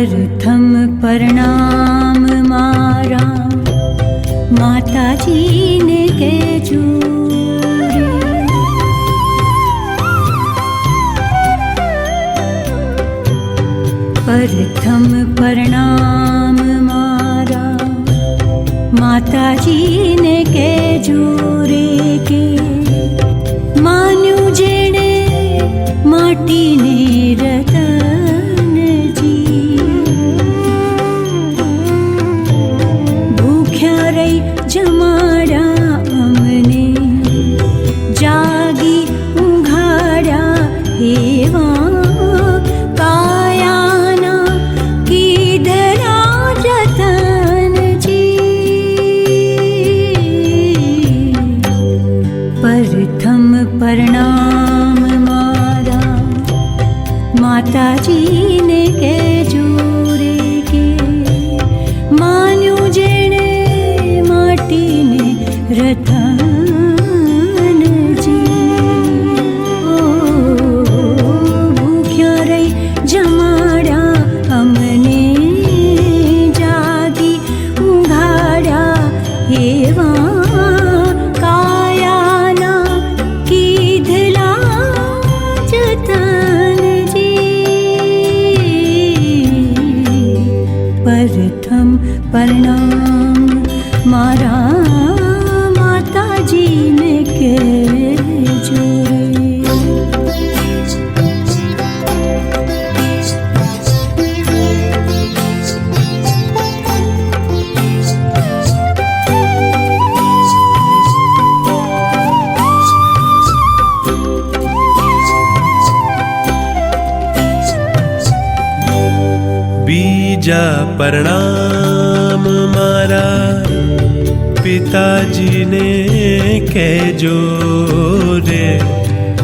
પ્રથમ પરણામ મારા માતાજીને કહેજો રે. પ્રથમ પરણામ મારા માતાજીને કહેજો રે કે માન્યું જેણે માટીને રતનજી, ભૂખ્યા રહી જમાડ્યા અમને, જાગી ઊંઘાડ્યા એવા કાયાના કીધરા જતનજી. પ્રથમ પરણામ મારા માતાજીને કહેજો રે કે માન્યું જેણે માટીને રતનજી. ઓ ભૂખ્યા રહી જમાડ્યા અમને, જાગી ઊંઘાડ્યા એવા કાયાના કીધલા જતનજી. પ્રથમ પરણામ મારા માતાજીને કહેજો રે. બીજા પરણામ મારા પિતાજીને કહેજો રે.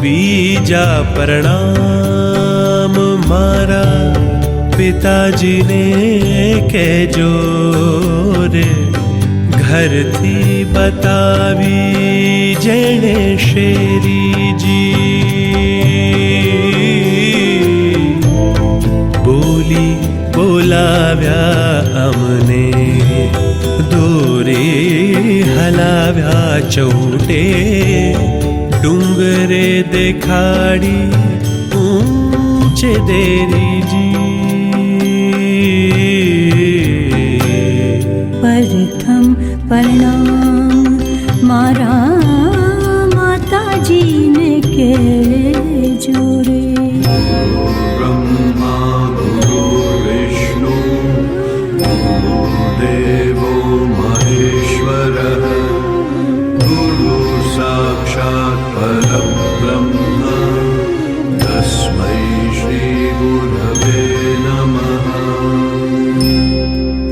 બીજા પરણામ મારા પિતાજીને કહેજો રે. ઘરથી બતાવી જેણે શેરીજી, બોલી બોલાવ્યા અમને, દોરે હલાવ્યા ચૌટે, ડુંગરે દેખાડી ઊંચે દેરીજી. પ્રથમ પરણામ મારા માતાજીને કહેજો રે. देवो महेश्वरः गुरु साक्षात् परब्रह्म तस्मै श्री गुरवे नमः.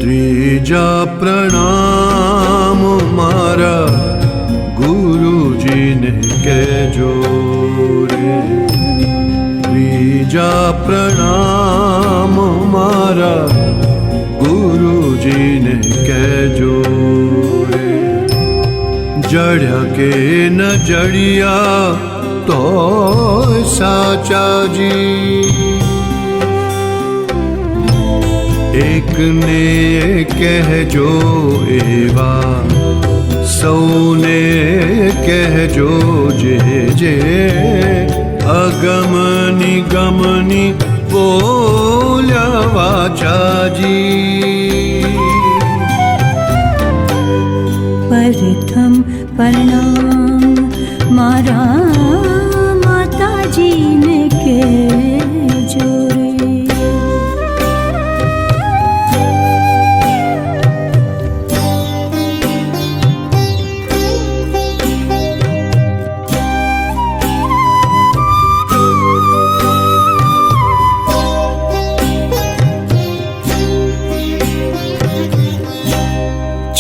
ત્રીજા પ્રણામ મારા ગુરુજીને કહેજો રે. ત્રીજા પ્રણામ મારા ગુરુજીને કહેજો રે. જડ્યા કે ન જડિયા તો સાચાજી, એકને કહેજો એવા સૌને કહેજો જે જે અગમ નિગમની બોલ્યા વાચાજી. પ્રથમ પરણામ મારા માતાજીને કહેજો રે.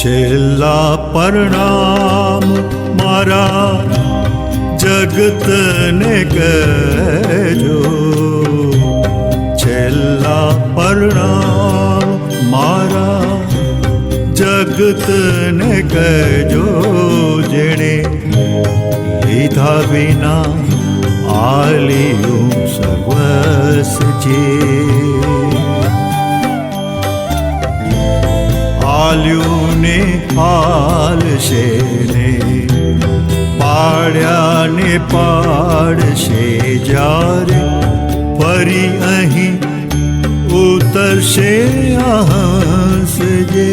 છેલ્લા પરણામ મારા જગતને કહેજો. છેલ્લા પરણામ મારા જગતને કહેજો, જેણે લીધા વિના આલિયું સર્વસ્વ છે. પાલ્યુંને પાલશે ને પાડ્યાને પાડશે જ્યારે ફરી અહીં ઉતરશે હંસજે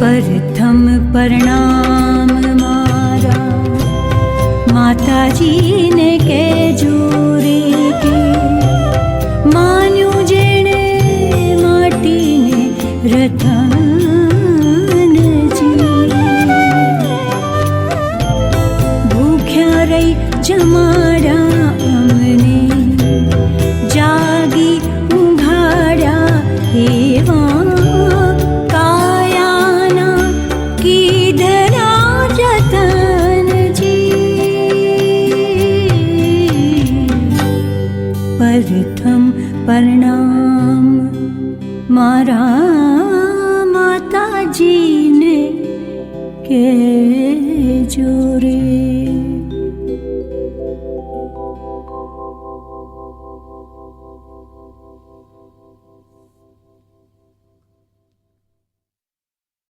प्रथम प्रणाम मारा माताजी ने कहेजो रे के मान्यू जेणे माटी ने रतन जी भूख्या रही जमाड़ा अमने जागी उघाड़ा एवा प्रथम प्रणाम मारा माताजी ने कहेजो रे।